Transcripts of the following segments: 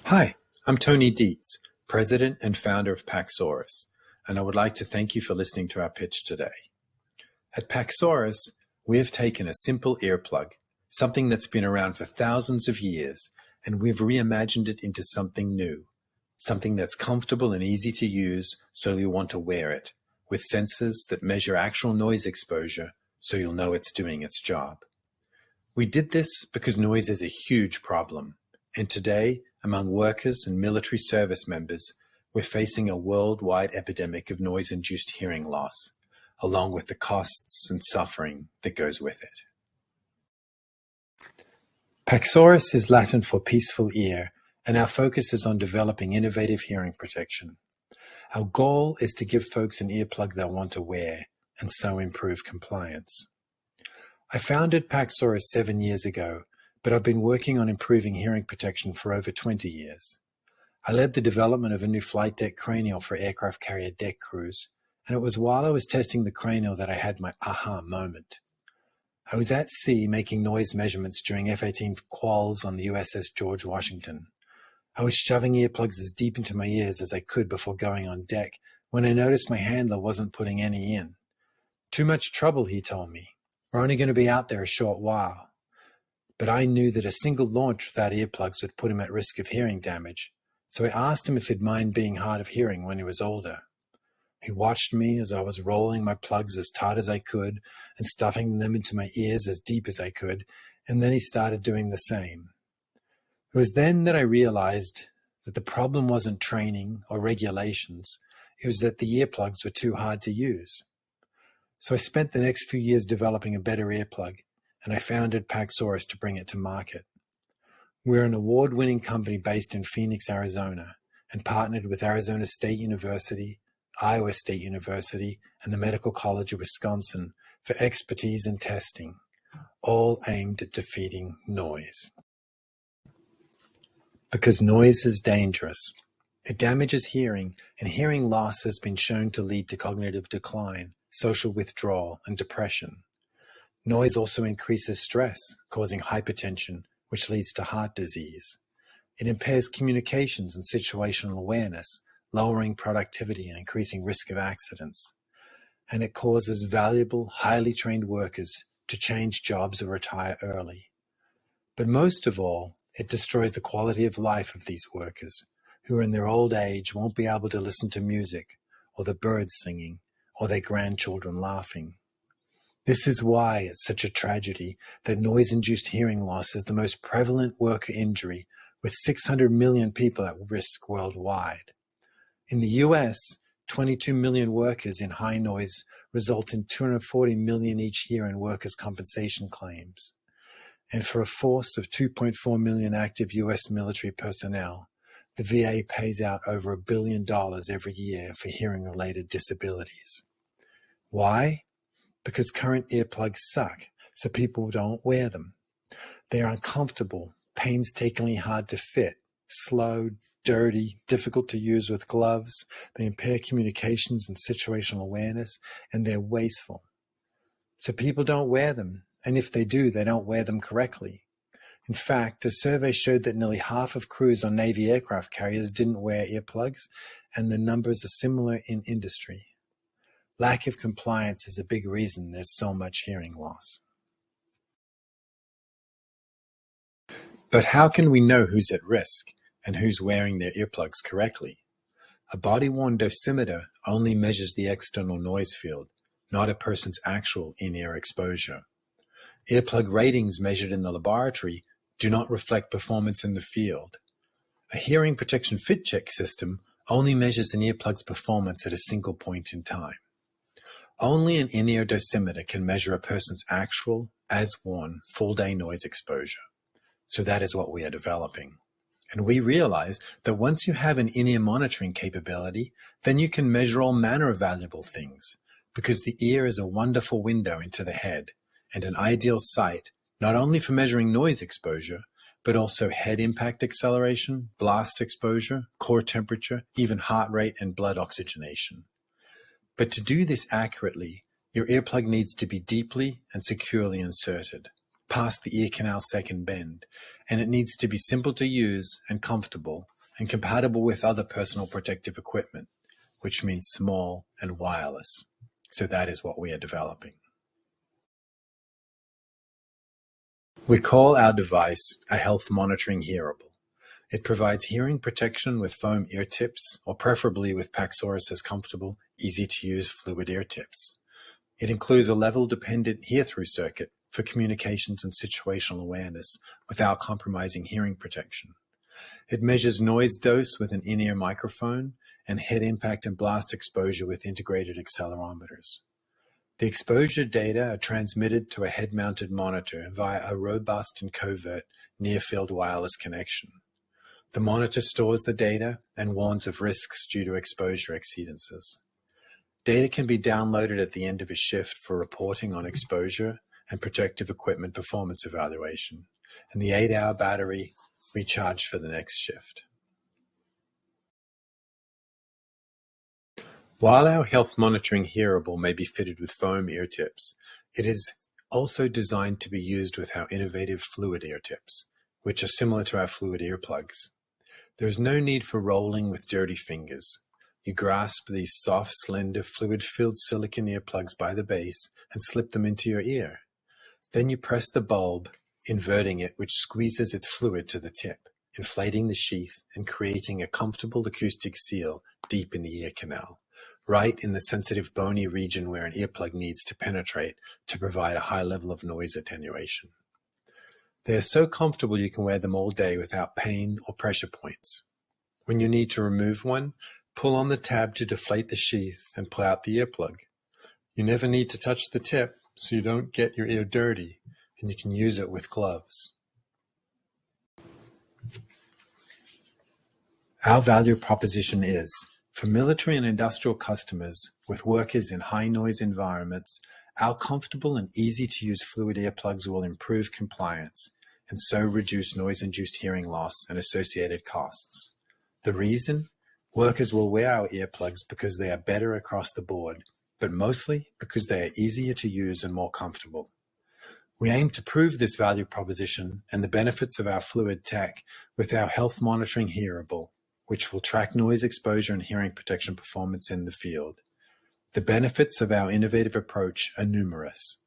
Hi, I'm Tony Dietz, President and founder of Paxauris, and I would like to thank you for listening to our pitch today. At Paxauris, we have taken a simple earplug, something that's been around for thousands of years, and we've reimagined it into something new, something that's comfortable and easy to use so you'll want to wear it, with sensors that measure actual noise exposure so you'll know it's doing its job. We did this because noise is a huge problem, and today, among workers and military service members, we're facing a worldwide epidemic of noise-induced hearing loss, along with the costs and suffering that goes with it. Paxauris is Latin for peaceful ear, and our focus is on developing innovative hearing protection. Our goal is to give folks an earplug they'll want to wear, and so improve compliance. I founded Paxauris 7 years ago, but I've been working on improving hearing protection for over 20 years. I led the development of a new flight deck cranial for aircraft carrier deck crews, and it was while I was testing the cranial that I had my aha moment. I was at sea making noise measurements during F-18 quals on the USS George Washington. I was shoving earplugs as deep into my ears as I could before going on deck when I noticed my handler wasn't putting any in. "Too much trouble," he told me. "We're only going to be out there a short while." But I knew that a single launch without earplugs would put him at risk of hearing damage, so I asked him if he'd mind being hard of hearing when he was older. He watched me as I was rolling my plugs as tight as I could and stuffing them into my ears as deep as I could, and then he started doing the same. It was then that I realized that the problem wasn't training or regulations, it was that the earplugs were too hard to use. So I spent the next few years developing a better earplug, and I founded Paxauris to bring it to market. We're an award-winning company based in Phoenix, Arizona, and partnered with Arizona State University, Iowa State University, and the Medical College of Wisconsin for expertise in testing, all aimed at defeating noise. Because noise is dangerous. It damages hearing, and hearing loss has been shown to lead to cognitive decline, social withdrawal, and depression. Noise also increases stress, causing hypertension, which leads to heart disease. It impairs communications and situational awareness, lowering productivity and increasing risk of accidents. And it causes valuable, highly trained workers to change jobs or retire early. But most of all, it destroys the quality of life of these workers, who in their old age won't be able to listen to music, or the birds singing, or their grandchildren laughing. This is why it's such a tragedy that noise-induced hearing loss is the most prevalent worker injury, with 600 million people at risk worldwide. In the US, 22 million workers in high noise result in 240 million each year in workers' compensation claims. And for a force of 2.4 million active US military personnel, the VA pays out over $1 billion every year for hearing-related disabilities. Why? Because current earplugs suck, so people don't wear them. They are uncomfortable, painstakingly hard to fit, slow, dirty, difficult to use with gloves, they impair communications and situational awareness, and they're wasteful. So people don't wear them, and if they do, they don't wear them correctly. In fact, a survey showed that nearly half of crews on Navy aircraft carriers didn't wear earplugs, and the numbers are similar in industry. Lack of compliance is a big reason there's so much hearing loss. But how can we know who's at risk and who's wearing their earplugs correctly? A body-worn dosimeter only measures the external noise field, not a person's actual in-ear exposure. Earplug ratings measured in the laboratory do not reflect performance in the field. A hearing protection fit check system only measures an earplug's performance at a single point in time. Only an in-ear dosimeter can measure a person's actual, as-worn, full-day noise exposure. So that is what we are developing. And we realize that once you have an in-ear monitoring capability, then you can measure all manner of valuable things, because the ear is a wonderful window into the head, and an ideal site, not only for measuring noise exposure, but also head impact acceleration, blast exposure, core temperature, even heart rate and blood oxygenation. But to do this accurately, your earplug needs to be deeply and securely inserted, past the ear canal's second bend, and it needs to be simple to use and comfortable, and compatible with other personal protective equipment, which means small and wireless. So that is what we are developing. We call our device a health monitoring hearable. It provides hearing protection with foam ear tips, or preferably with Paxauris' comfortable, easy-to-use fluid ear tips. It includes a level-dependent hear-through circuit for communications and situational awareness without compromising hearing protection. It measures noise dose with an in-ear microphone and head impact and blast exposure with integrated accelerometers. The exposure data are transmitted to a head-mounted monitor via a robust and covert near-field wireless connection. The monitor stores the data and warns of risks due to exposure exceedances. Data can be downloaded at the end of a shift for reporting on exposure and protective equipment performance evaluation, and the 8-hour battery recharged for the next shift. While our health monitoring hearable may be fitted with foam ear tips, it is also designed to be used with our innovative fluid ear tips, which are similar to our fluid earplugs. There is no need for rolling with dirty fingers. You grasp these soft, slender, fluid-filled silicone earplugs by the base and slip them into your ear. Then you press the bulb, inverting it, which squeezes its fluid to the tip, inflating the sheath and creating a comfortable acoustic seal deep in the ear canal, right in the sensitive bony region where an earplug needs to penetrate to provide a high level of noise attenuation. They are so comfortable you can wear them all day without pain or pressure points. When you need to remove one, pull on the tab to deflate the sheath and pull out the earplug. You never need to touch the tip, so you don't get your ear dirty, and you can use it with gloves. Our value proposition is, for military and industrial customers with workers in high-noise environments, our comfortable and easy-to-use fluid earplugs will improve compliance and so reduce noise-induced hearing loss and associated costs. The reason? Workers will wear our earplugs because they are better across the board, but mostly because they are easier to use and more comfortable. We aim to prove this value proposition and the benefits of our fluid tech with our health monitoring hearable, which will track noise exposure and hearing protection performance in the field. The benefits of our innovative approach are numerous.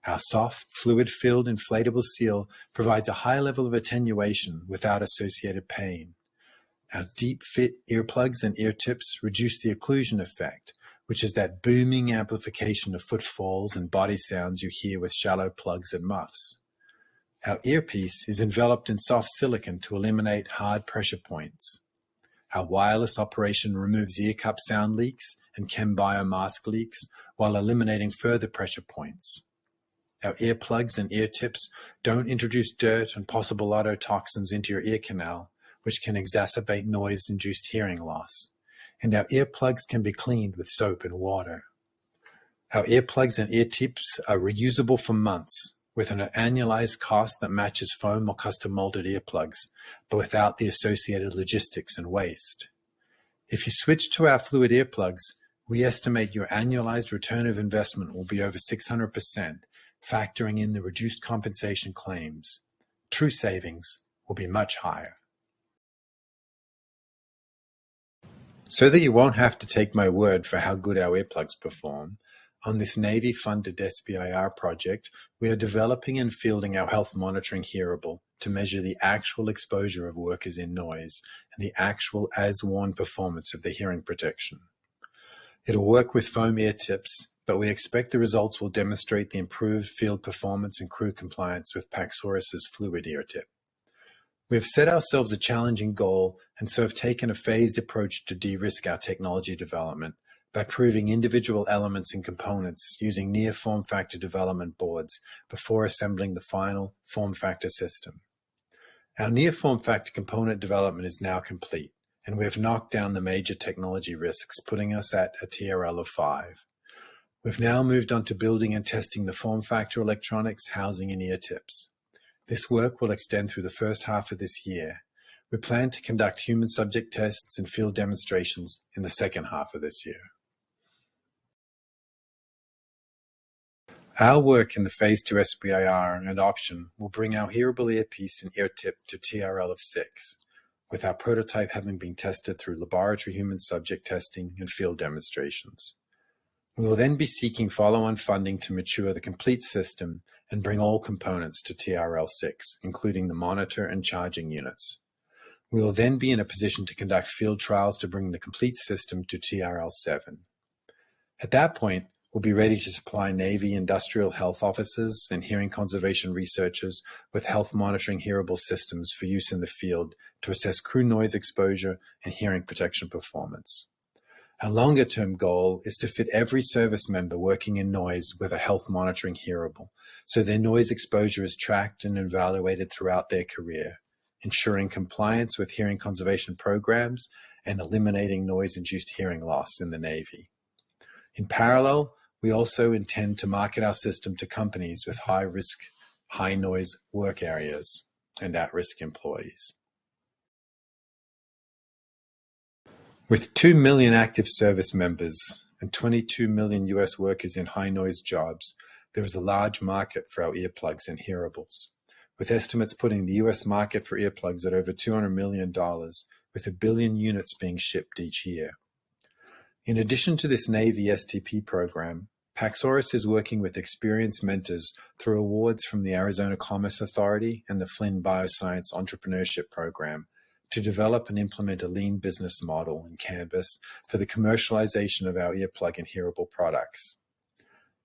Our soft, fluid-filled inflatable seal provides a high level of attenuation without associated pain. Our deep-fit earplugs and ear tips reduce the occlusion effect, which is that booming amplification of footfalls and body sounds you hear with shallow plugs and muffs. Our earpiece is enveloped in soft silicone to eliminate hard pressure points. Our wireless operation removes ear cup sound leaks and chem biomask leaks while eliminating further pressure points. Our earplugs and ear tips don't introduce dirt and possible ototoxins into your ear canal, which can exacerbate noise-induced hearing loss. And our earplugs can be cleaned with soap and water. Our earplugs and ear tips are reusable for months, with an annualized cost that matches foam or custom-molded earplugs, but without the associated logistics and waste. If you switch to our fluid earplugs, we estimate your annualized return of investment will be over 600%, factoring in the reduced compensation claims. True savings will be much higher. So that you won't have to take my word for how good our earplugs perform, on this Navy-funded SBIR project, we are developing and fielding our health monitoring hearable to measure the actual exposure of workers in noise and the actual as-worn performance of the hearing protection. It'll work with foam ear tips, but we expect the results will demonstrate the improved field performance and crew compliance with Paxauris' fluid ear tip. We have set ourselves a challenging goal and so have taken a phased approach to de-risk our technology development by proving individual elements and components using near form factor development boards before assembling the final form factor system. Our near form factor component development is now complete, and we have knocked down the major technology risks, putting us at a TRL of 5. We've now moved on to building and testing the form factor electronics, housing, and ear tips. This work will extend through the first half of this year. We plan to conduct human subject tests and field demonstrations in the second half of this year. Our work in the Phase 2 SBIR and adoption will bring our hearable earpiece and ear tip to TRL of 6. with our prototype having been tested through laboratory human subject testing and field demonstrations. We will then be seeking follow-on funding to mature the complete system and bring all components to TRL6, including the monitor and charging units. We will then be in a position to conduct field trials to bring the complete system to TRL7. At that point, we'll be ready to supply Navy industrial health officers and hearing conservation researchers with health monitoring hearable systems for use in the field to assess crew noise exposure and hearing protection performance. Our longer-term goal is to fit every service member working in noise with a health monitoring hearable, so their noise exposure is tracked and evaluated throughout their career, ensuring compliance with hearing conservation programs and eliminating noise-induced hearing loss in the Navy. In parallel, we also intend to market our system to companies with high-risk, high-noise work areas and at-risk employees. With 2 million active service members and 22 million US workers in high-noise jobs, there is a large market for our earplugs and hearables, with estimates putting the US market for earplugs at over $200 million, with 1 billion units being shipped each year. In addition to this Navy STP program, Paxauris is working with experienced mentors through awards from the Arizona Commerce Authority and the Flynn Bioscience Entrepreneurship Program to develop and implement a lean business model in Canvas for the commercialization of our earplug and hearable products.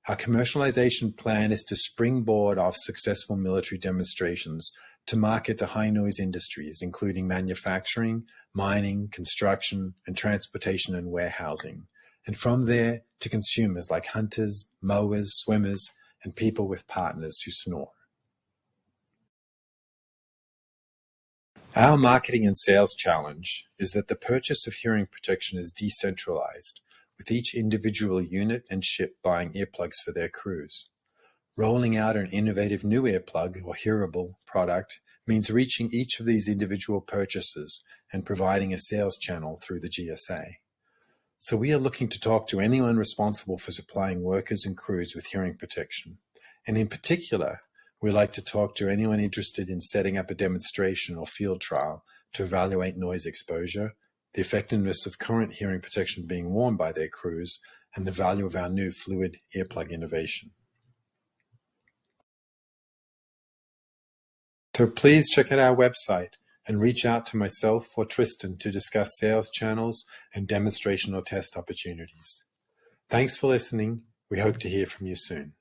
Our commercialization plan is to springboard off successful military demonstrations to market to high-noise industries, including manufacturing, mining, construction, and transportation and warehousing, and from there to consumers like hunters, mowers, swimmers, and people with partners who snore. Our marketing and sales challenge is that the purchase of hearing protection is decentralized, with each individual unit and ship buying earplugs for their crews. Rolling out an innovative new earplug or hearable product means reaching each of these individual purchasers and providing a sales channel through the GSA. So we are looking to talk to anyone responsible for supplying workers and crews with hearing protection. And in particular, we like to talk to anyone interested in setting up a demonstration or field trial to evaluate noise exposure, the effectiveness of current hearing protection being worn by their crews, and the value of our new fluid earplug innovation. So please check out our website and reach out to myself or Tristan to discuss sales channels and demonstration or test opportunities. Thanks for listening. We hope to hear from you soon.